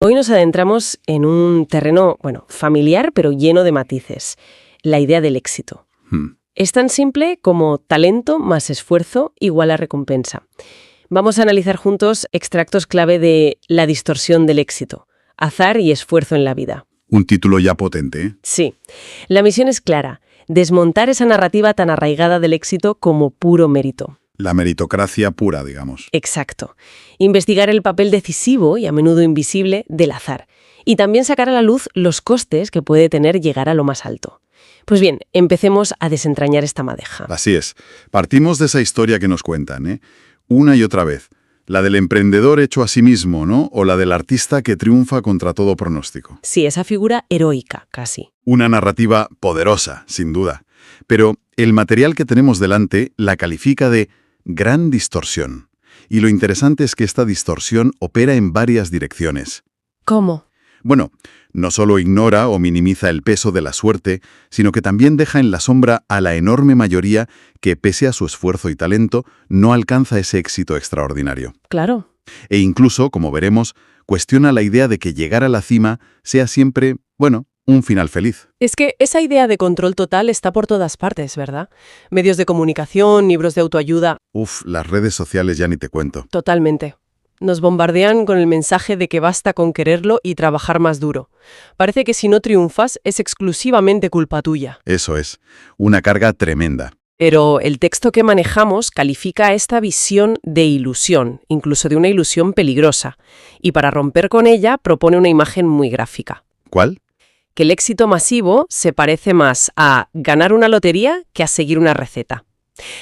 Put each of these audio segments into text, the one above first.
Hoy nos adentramos en un terreno, familiar, pero lleno de matices. La idea del éxito. Es tan simple como talento más esfuerzo igual a recompensa. Vamos a analizar juntos extractos clave de La distorsión del éxito, azar y esfuerzo en la vida. Un título ya potente, ¿eh? Sí. La misión es clara, desmontar esa narrativa tan arraigada del éxito como puro mérito. La meritocracia pura, digamos. Exacto. Investigar el papel decisivo y a menudo invisible del azar. Y también sacar a la luz los costes que puede tener llegar a lo más alto. Pues bien, empecemos a desentrañar esta madeja. Así es. Partimos de esa historia que nos cuentan, ¿eh? Una y otra vez. La del emprendedor hecho a sí mismo, ¿no? O la del artista que triunfa contra todo pronóstico. Sí, esa figura heroica, casi. Una narrativa poderosa, sin duda. Pero el material que tenemos delante la califica de gran distorsión. Y lo interesante es que esta distorsión opera en varias direcciones. ¿Cómo? Bueno, no solo ignora o minimiza el peso de la suerte, sino que también deja en la sombra a la enorme mayoría que, pese a su esfuerzo y talento, no alcanza ese éxito extraordinario. Claro. E incluso, como veremos, cuestiona la idea de que llegar a la cima sea siempre, un final feliz. Es que esa idea de control total está por todas partes, ¿verdad? Medios de comunicación, libros de autoayuda. Las redes sociales ya ni te cuento. Totalmente. Nos bombardean con el mensaje de que basta con quererlo y trabajar más duro. Parece que si no triunfas es exclusivamente culpa tuya. Eso es, una carga tremenda. Pero el texto que manejamos califica esta visión de ilusión, incluso de una ilusión peligrosa. Y para romper con ella propone una imagen muy gráfica. ¿Cuál? Que el éxito masivo se parece más a ganar una lotería que a seguir una receta.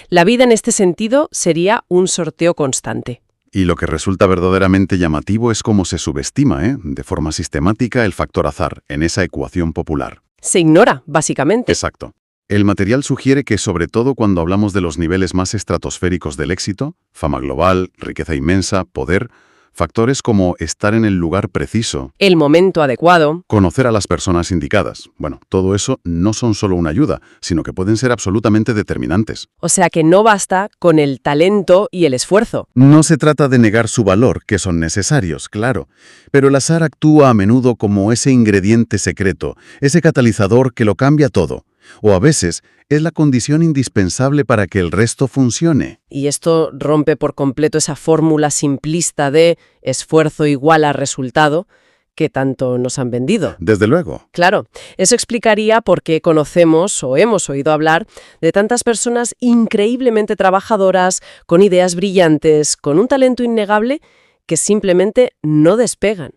La vida en este sentido sería un sorteo constante. Y lo que resulta verdaderamente llamativo es cómo se subestima, de forma sistemática, el factor azar en esa ecuación popular. Se ignora, básicamente. Exacto. El material sugiere que, sobre todo cuando hablamos de los niveles más estratosféricos del éxito, fama global, riqueza inmensa, poder, factores como estar en el lugar preciso, el momento adecuado, conocer a las personas indicadas. Todo eso no son solo una ayuda, sino que pueden ser absolutamente determinantes. O sea que no basta con el talento y el esfuerzo. No se trata de negar su valor, que son necesarios, claro, pero el azar actúa a menudo como ese ingrediente secreto, ese catalizador que lo cambia todo. O a veces es la condición indispensable para que el resto funcione. Y esto rompe por completo esa fórmula simplista de esfuerzo igual a resultado que tanto nos han vendido. Desde luego. Claro, eso explicaría por qué conocemos o hemos oído hablar de tantas personas increíblemente trabajadoras, con ideas brillantes, con un talento innegable, que simplemente no despegan.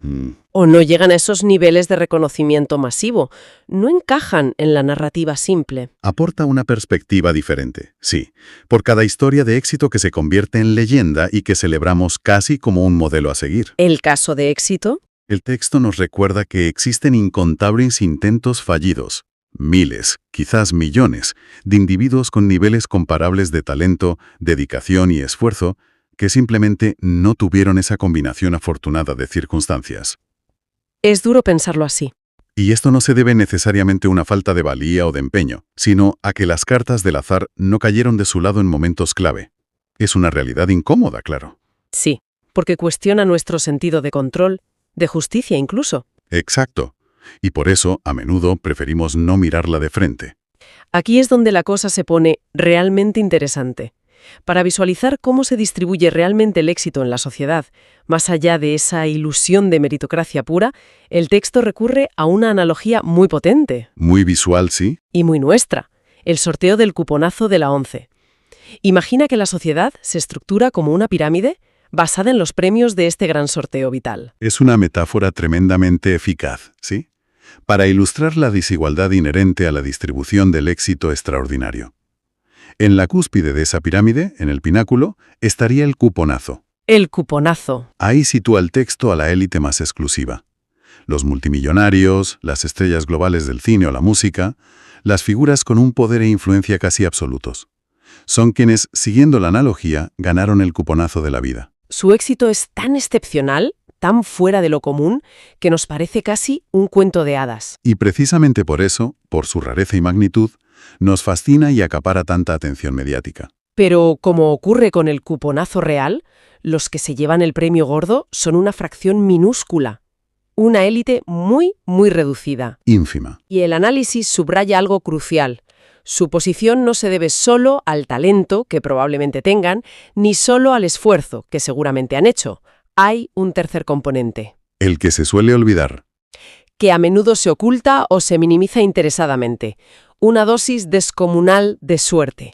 O no llegan a esos niveles de reconocimiento masivo. No encajan en la narrativa simple. Aporta una perspectiva diferente, sí, por cada historia de éxito que se convierte en leyenda y que celebramos casi como un modelo a seguir. ¿El caso de éxito? El texto nos recuerda que existen incontables intentos fallidos, miles, quizás millones, de individuos con niveles comparables de talento, dedicación y esfuerzo, que simplemente no tuvieron esa combinación afortunada de circunstancias. Es duro pensarlo así. Y esto no se debe necesariamente a una falta de valía o de empeño, sino a que las cartas del azar no cayeron de su lado en momentos clave. Es una realidad incómoda, claro. Sí, porque cuestiona nuestro sentido de control, de justicia incluso. Exacto. Y por eso, a menudo, preferimos no mirarla de frente. Aquí es donde la cosa se pone realmente interesante. Para visualizar cómo se distribuye realmente el éxito en la sociedad, más allá de esa ilusión de meritocracia pura, el texto recurre a una analogía muy potente. Muy visual, sí. Y muy nuestra, el sorteo del cuponazo de la ONCE. Imagina que la sociedad se estructura como una pirámide basada en los premios de este gran sorteo vital. Es una metáfora tremendamente eficaz, ¿sí? Para ilustrar la desigualdad inherente a la distribución del éxito extraordinario. En la cúspide de esa pirámide, en el pináculo, estaría el cuponazo. El cuponazo. Ahí sitúa el texto a la élite más exclusiva. Los multimillonarios, las estrellas globales del cine o la música, las figuras con un poder e influencia casi absolutos. Son quienes, siguiendo la analogía, ganaron el cuponazo de la vida. Su éxito es tan excepcional, tan fuera de lo común, que nos parece casi un cuento de hadas. Y precisamente por eso, por su rareza y magnitud, nos fascina y acapara tanta atención mediática. Pero, como ocurre con el cuponazo real, los que se llevan el premio gordo son una fracción minúscula. una élite muy, muy reducida. Ínfima. Y el análisis subraya algo crucial. Su posición no se debe solo al talento que probablemente tengan, ni solo al esfuerzo que seguramente han hecho. Hay un tercer componente, El que se suele olvidar. que a menudo se oculta o se minimiza interesadamente. Una dosis descomunal de suerte.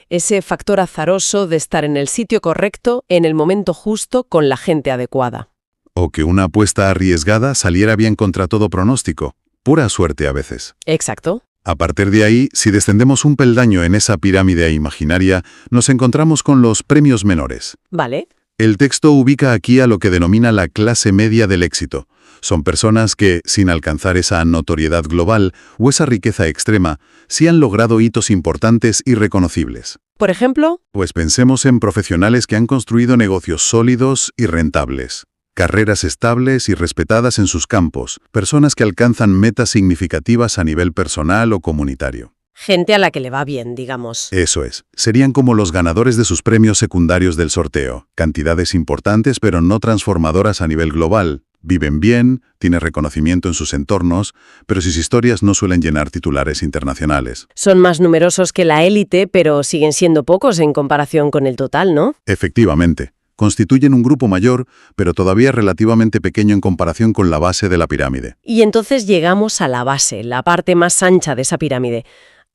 Ese factor azaroso de estar en el sitio correcto, en el momento justo, con la gente adecuada. O que una apuesta arriesgada saliera bien contra todo pronóstico. Pura suerte a veces. Exacto. A partir de ahí, si descendemos un peldaño en esa pirámide imaginaria, nos encontramos con los premios menores. Vale. El texto ubica aquí a lo que denomina la clase media del éxito. Son personas que, sin alcanzar esa notoriedad global o esa riqueza extrema, sí han logrado hitos importantes y reconocibles. Por ejemplo, Pues pensemos en profesionales que han construido negocios sólidos y rentables, carreras estables y respetadas en sus campos, personas que alcanzan metas significativas a nivel personal o comunitario. gente a la que le va bien, digamos. Eso es. Serían como los ganadores de sus premios secundarios del sorteo. Cantidades importantes pero no transformadoras a nivel global. Viven bien, tienen reconocimiento en sus entornos, pero sus historias no suelen llenar titulares internacionales. Son más numerosos que la élite, pero siguen siendo pocos en comparación con el total, ¿no? Efectivamente. Constituyen un grupo mayor, pero todavía relativamente pequeño en comparación con la base de la pirámide. Y entonces llegamos a la base, la parte más ancha de esa pirámide.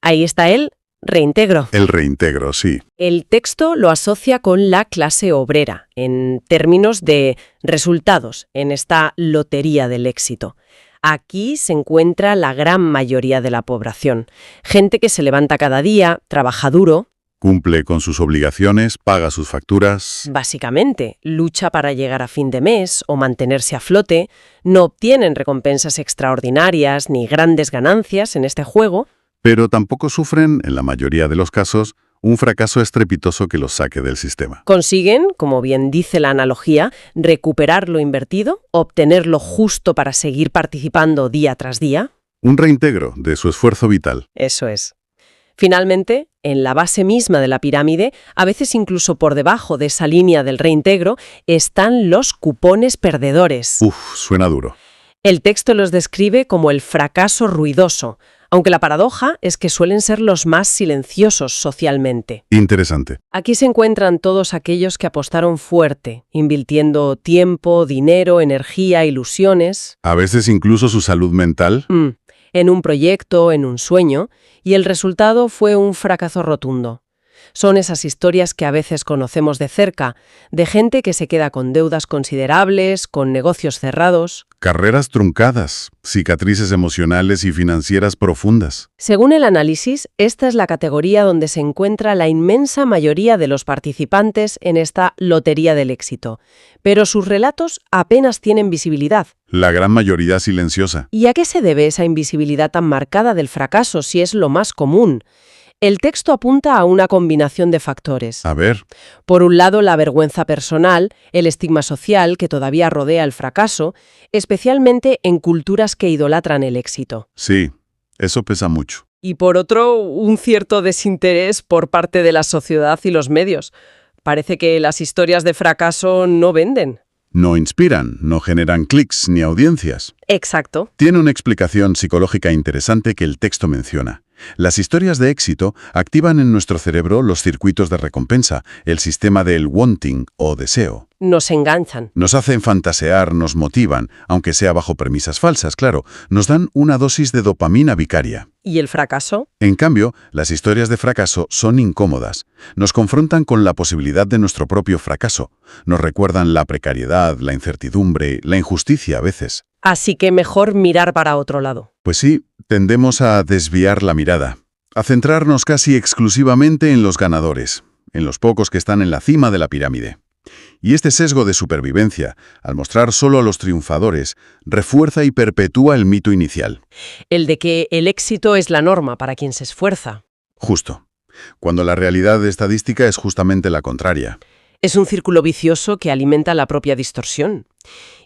Ahí está el reintegro. El reintegro, sí. El texto lo asocia con la clase obrera, en términos de resultados, en esta lotería del éxito. Aquí se encuentra la gran mayoría de la población. Gente que se levanta cada día, trabaja duro, Cumple con sus obligaciones, paga sus facturas. básicamente, lucha para llegar a fin de mes o mantenerse a flote, no obtienen recompensas extraordinarias ni grandes ganancias en este juego. Pero tampoco sufren, en la mayoría de los casos, un fracaso estrepitoso que los saque del sistema. Consiguen, como bien dice la analogía, recuperar lo invertido, obtener lo justo para seguir participando día tras día. Un reintegro de su esfuerzo vital. Eso es. Finalmente, en la base misma de la pirámide, a veces incluso por debajo de esa línea del reintegro, están los cupones perdedores. Suena duro. El texto los describe como el fracaso ruidoso, aunque la paradoja es que suelen ser los más silenciosos socialmente. Interesante. Aquí se encuentran todos aquellos que apostaron fuerte, invirtiendo tiempo, dinero, energía, ilusiones, A veces incluso su salud mental. en un proyecto, en un sueño, y el resultado fue un fracaso rotundo. Son esas historias que a veces conocemos de cerca, de gente que se queda con deudas considerables, con negocios cerrados. Carreras truncadas, cicatrices emocionales y financieras profundas. Según el análisis, esta es la categoría donde se encuentra la inmensa mayoría de los participantes en esta lotería del éxito. Pero sus relatos apenas tienen visibilidad. La gran mayoría silenciosa. ¿Y a qué se debe esa invisibilidad tan marcada del fracaso si es lo más común? El texto apunta a una combinación de factores. A ver, Por un lado, la vergüenza personal, el estigma social que todavía rodea el fracaso, especialmente en culturas que idolatran el éxito. sí, eso pesa mucho. Y por otro, un cierto desinterés por parte de la sociedad y los medios. Parece que las historias de fracaso no venden. No inspiran, no generan clics ni audiencias. Exacto. Tiene una explicación psicológica interesante que el texto menciona. Las historias de éxito activan en nuestro cerebro los circuitos de recompensa, el sistema del wanting o deseo. Nos enganchan. Nos hacen fantasear, nos motivan, aunque sea bajo premisas falsas, claro. Nos dan una dosis de dopamina vicaria. ¿Y el fracaso? En cambio, las historias de fracaso son incómodas. Nos confrontan con la posibilidad de nuestro propio fracaso. Nos recuerdan la precariedad, la incertidumbre, la injusticia a veces. Así que mejor mirar para otro lado. Pues sí, tendemos a desviar la mirada, a centrarnos casi exclusivamente en los ganadores, en los pocos que están en la cima de la pirámide. Y este sesgo de supervivencia, al mostrar solo a los triunfadores, refuerza y perpetúa el mito inicial. El de que el éxito es la norma para quien se esfuerza. Justo. Cuando la realidad estadística es justamente la contraria. Es un círculo vicioso que alimenta la propia distorsión.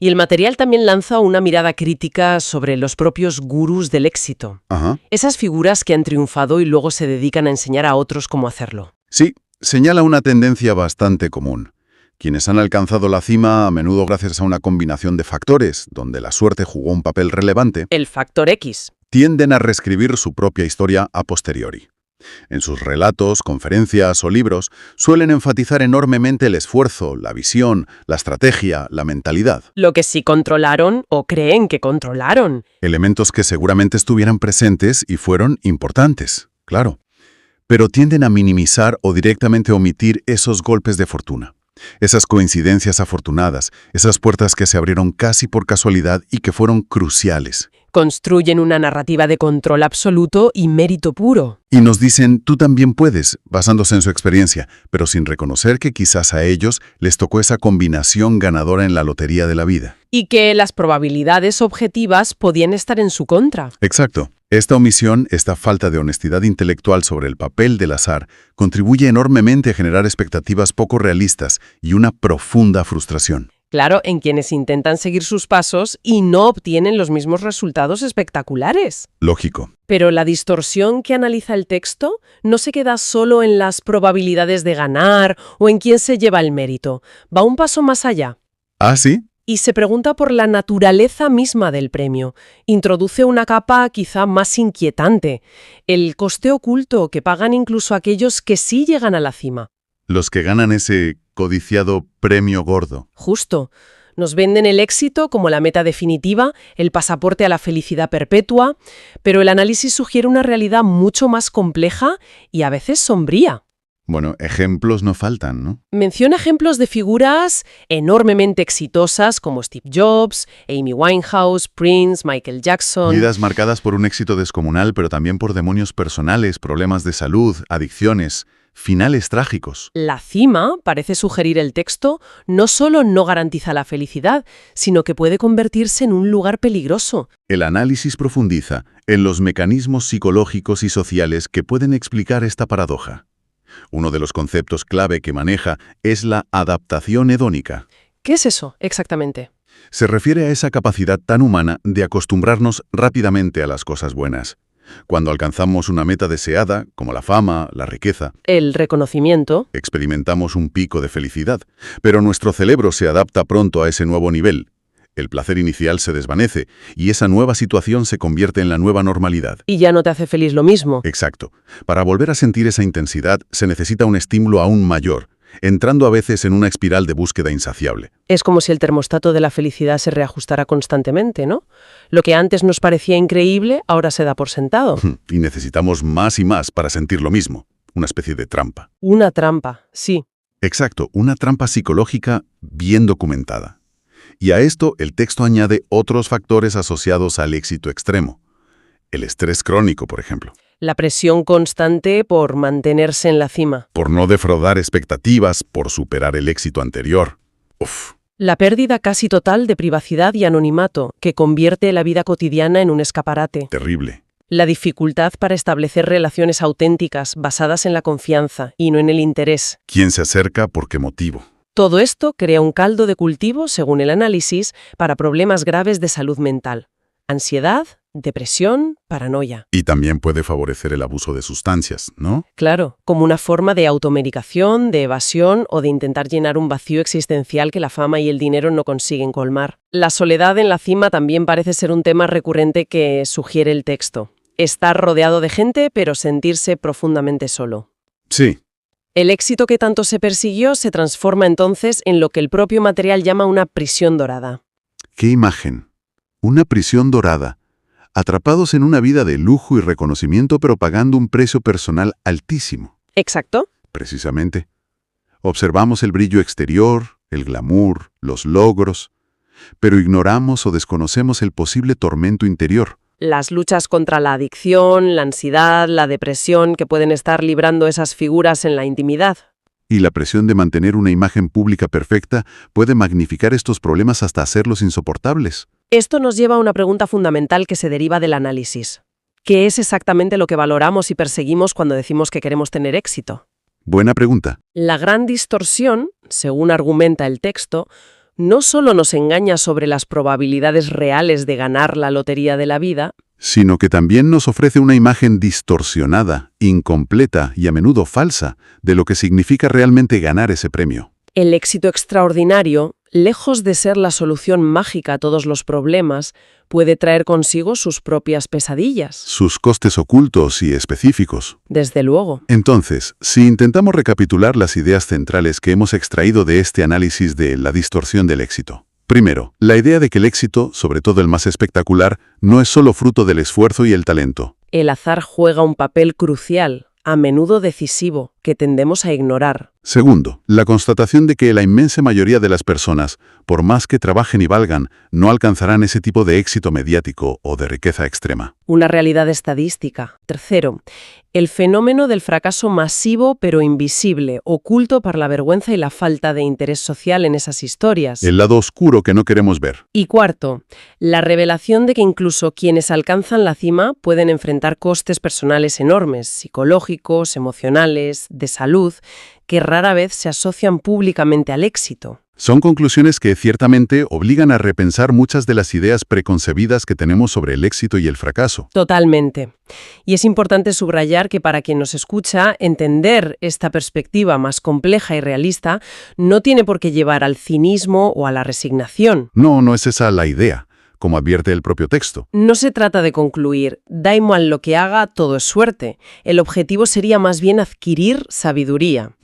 Y el material también lanza una mirada crítica sobre los propios gurús del éxito. Ajá. Esas figuras que han triunfado y luego se dedican a enseñar a otros cómo hacerlo. Sí, señala una tendencia bastante común. Quienes han alcanzado la cima, a menudo gracias a una combinación de factores, donde la suerte jugó un papel relevante, El factor X. tienden a reescribir su propia historia a posteriori. En sus relatos, conferencias o libros, suelen enfatizar enormemente el esfuerzo, la visión, la estrategia, la mentalidad. Lo que sí controlaron o creen que controlaron. Elementos que seguramente estuvieran presentes y fueron importantes, claro. Pero tienden a minimizar o directamente omitir esos golpes de fortuna. Esas coincidencias afortunadas, esas puertas que se abrieron casi por casualidad y que fueron cruciales. Construyen una narrativa de control absoluto y mérito puro. Y nos dicen, tú también puedes, basándose en su experiencia, pero sin reconocer que quizás a ellos les tocó esa combinación ganadora en la lotería de la vida. Y que las probabilidades objetivas podían estar en su contra. Exacto. Esta omisión, esta falta de honestidad intelectual sobre el papel del azar, contribuye enormemente a generar expectativas poco realistas y una profunda frustración. Claro, en quienes intentan seguir sus pasos y no obtienen los mismos resultados espectaculares. Lógico. Pero la distorsión que analiza el texto no se queda solo en las probabilidades de ganar o en quién se lleva el mérito. Va un paso más allá. ¿Ah, sí? Y se pregunta por la naturaleza misma del premio. Introduce una capa quizá más inquietante, el coste oculto que pagan incluso aquellos que sí llegan a la cima. Los que ganan ese codiciado premio gordo. Justo. Nos venden el éxito como la meta definitiva, el pasaporte a la felicidad perpetua, pero el análisis sugiere una realidad mucho más compleja y a veces sombría. Bueno, ejemplos no faltan, ¿no? Menciona ejemplos de figuras enormemente exitosas como Steve Jobs, Amy Winehouse, Prince, Michael Jackson. Vidas marcadas por un éxito descomunal, pero también por demonios personales, problemas de salud, adicciones, finales trágicos. La cima, parece sugerir el texto, no solo no garantiza la felicidad, sino que puede convertirse en un lugar peligroso. El análisis profundiza en los mecanismos psicológicos y sociales que pueden explicar esta paradoja. Uno de los conceptos clave que maneja es la adaptación hedónica. ¿Qué es eso, exactamente? Se refiere a esa capacidad tan humana de acostumbrarnos rápidamente a las cosas buenas. Cuando alcanzamos una meta deseada, como la fama, la riqueza, El reconocimiento. experimentamos un pico de felicidad, pero nuestro cerebro se adapta pronto a ese nuevo nivel. El placer inicial se desvanece y esa nueva situación se convierte en la nueva normalidad. Y ya no te hace feliz lo mismo. Exacto. Para volver a sentir esa intensidad se necesita un estímulo aún mayor, entrando a veces en una espiral de búsqueda insaciable. Es como si el termostato de la felicidad se reajustara constantemente, ¿no? Lo que antes nos parecía increíble, ahora se da por sentado. Y necesitamos más y más para sentir lo mismo. Una especie de trampa. Una trampa, sí. Exacto, una trampa psicológica bien documentada. Y a esto el texto añade otros factores asociados al éxito extremo. El estrés crónico, por ejemplo. La presión constante por mantenerse en la cima. Por no defraudar expectativas, por superar el éxito anterior. Uf. La pérdida casi total de privacidad y anonimato, que convierte la vida cotidiana en un escaparate. Terrible. La dificultad para establecer relaciones auténticas basadas en la confianza y no en el interés. ¿Quién se acerca? ¿Por qué motivo? Todo esto crea un caldo de cultivo, según el análisis, para problemas graves de salud mental. Ansiedad, depresión, paranoia. Y también puede favorecer el abuso de sustancias, ¿no? Claro, como una forma de automedicación, de evasión o de intentar llenar un vacío existencial que la fama y el dinero no consiguen colmar. La soledad en la cima también parece ser un tema recurrente que sugiere el texto. Estar rodeado de gente, pero sentirse profundamente solo. Sí. El éxito que tanto se persiguió se transforma entonces en lo que el propio material llama una prisión dorada. ¿Qué imagen? Una prisión dorada. Atrapados en una vida de lujo y reconocimiento, pero pagando un precio personal altísimo. ¿Exacto? Precisamente. Observamos el brillo exterior, el glamour, los logros, pero ignoramos o desconocemos el posible tormento interior. Las luchas contra la adicción, la ansiedad, la depresión que pueden estar librando esas figuras en la intimidad. Y la presión de mantener una imagen pública perfecta puede magnificar estos problemas hasta hacerlos insoportables. Esto nos lleva a una pregunta fundamental que se deriva del análisis. ¿Qué es exactamente lo que valoramos y perseguimos cuando decimos que queremos tener éxito? Buena pregunta. La gran distorsión, según argumenta el texto, no solo nos engaña sobre las probabilidades reales de ganar la lotería de la vida, Sino que también nos ofrece una imagen distorsionada, incompleta y a menudo falsa de lo que significa realmente ganar ese premio. El éxito extraordinario, lejos de ser la solución mágica a todos los problemas, puede traer consigo sus propias pesadillas. Sus costes ocultos y específicos. Desde luego. Entonces, si intentamos recapitular las ideas centrales que hemos extraído de este análisis de la distorsión del éxito. Primero, la idea de que el éxito, sobre todo el más espectacular, no es solo fruto del esfuerzo y el talento. El azar juega un papel crucial, a menudo decisivo, que tendemos a ignorar. Segundo, la constatación de que la inmensa mayoría de las personas, por más que trabajen y valgan, no alcanzarán ese tipo de éxito mediático o de riqueza extrema. Una realidad estadística. Tercero, el fenómeno del fracaso masivo pero invisible, oculto por la vergüenza y la falta de interés social en esas historias. El lado oscuro que no queremos ver. Y cuarto, la revelación de que incluso quienes alcanzan la cima pueden enfrentar costes personales enormes, psicológicos, emocionales, de salud, que rara vez se asocian públicamente al éxito. Son conclusiones que ciertamente obligan a repensar muchas de las ideas preconcebidas que tenemos sobre el éxito y el fracaso. Totalmente. Y es importante subrayar que para quien nos escucha, entender esta perspectiva más compleja y realista no tiene por qué llevar al cinismo o a la resignación. No es esa la idea, como advierte el propio texto. No se trata de concluir, da igual lo que haga, todo es suerte. El objetivo sería más bien adquirir sabiduría.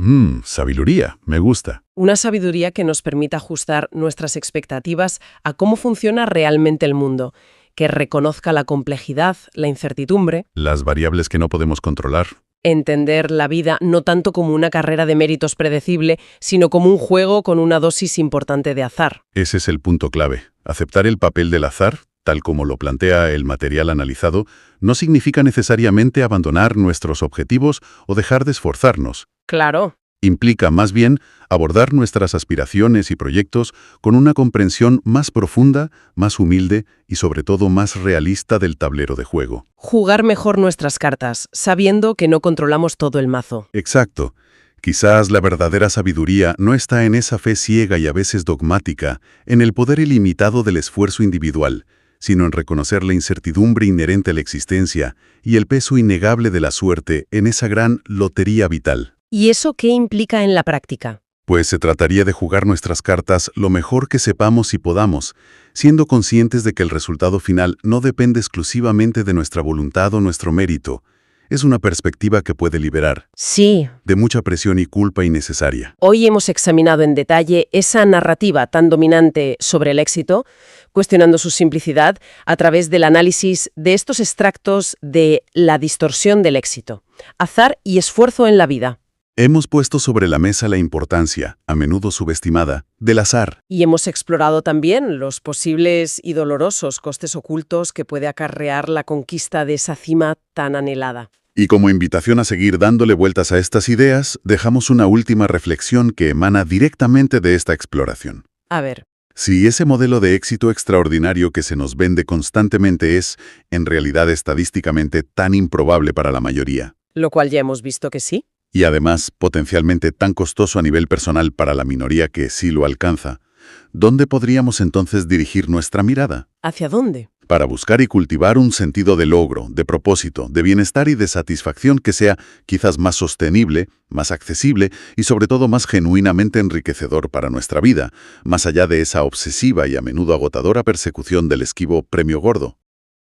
Sabiduría, me gusta. Una sabiduría que nos permita ajustar nuestras expectativas a cómo funciona realmente el mundo, que reconozca la complejidad, la incertidumbre. Las variables que no podemos controlar. Entender la vida no tanto como una carrera de méritos predecible, sino como un juego con una dosis importante de azar. Ese es el punto clave. Aceptar el papel del azar, tal como lo plantea el material analizado, no significa necesariamente abandonar nuestros objetivos o dejar de esforzarnos. Claro. Implica, más bien, abordar nuestras aspiraciones y proyectos con una comprensión más profunda, más humilde y, sobre todo, más realista del tablero de juego. Jugar mejor nuestras cartas, sabiendo que no controlamos todo el mazo. Exacto. Quizás la verdadera sabiduría no está en esa fe ciega y a veces dogmática, en el poder ilimitado del esfuerzo individual, sino en reconocer la incertidumbre inherente a la existencia y el peso innegable de la suerte en esa gran lotería vital. ¿Y eso qué implica en la práctica? Pues se trataría de jugar nuestras cartas lo mejor que sepamos y podamos, siendo conscientes de que el resultado final no depende exclusivamente de nuestra voluntad o nuestro mérito. Es una perspectiva que puede liberar. Sí. De mucha presión y culpa innecesaria. Hoy hemos examinado en detalle esa narrativa tan dominante sobre el éxito, cuestionando su simplicidad a través del análisis de estos extractos de la distorsión del éxito, azar y esfuerzo en la vida. Hemos puesto sobre la mesa la importancia, a menudo subestimada, del azar. Y hemos explorado también los posibles y dolorosos costes ocultos que puede acarrear la conquista de esa cima tan anhelada. Y como invitación a seguir dándole vueltas a estas ideas, dejamos una última reflexión que emana directamente de esta exploración. A ver. Si ese modelo de éxito extraordinario que se nos vende constantemente es, en realidad estadísticamente, tan improbable para la mayoría. Lo cual ya hemos visto que sí. Y además potencialmente tan costoso a nivel personal para la minoría que sí lo alcanza, ¿dónde podríamos entonces dirigir nuestra mirada? ¿Hacia dónde? Para buscar y cultivar un sentido de logro, de propósito, de bienestar y de satisfacción que sea quizás más sostenible, más accesible y sobre todo más genuinamente enriquecedor para nuestra vida, más allá de esa obsesiva y a menudo agotadora persecución del esquivo premio gordo.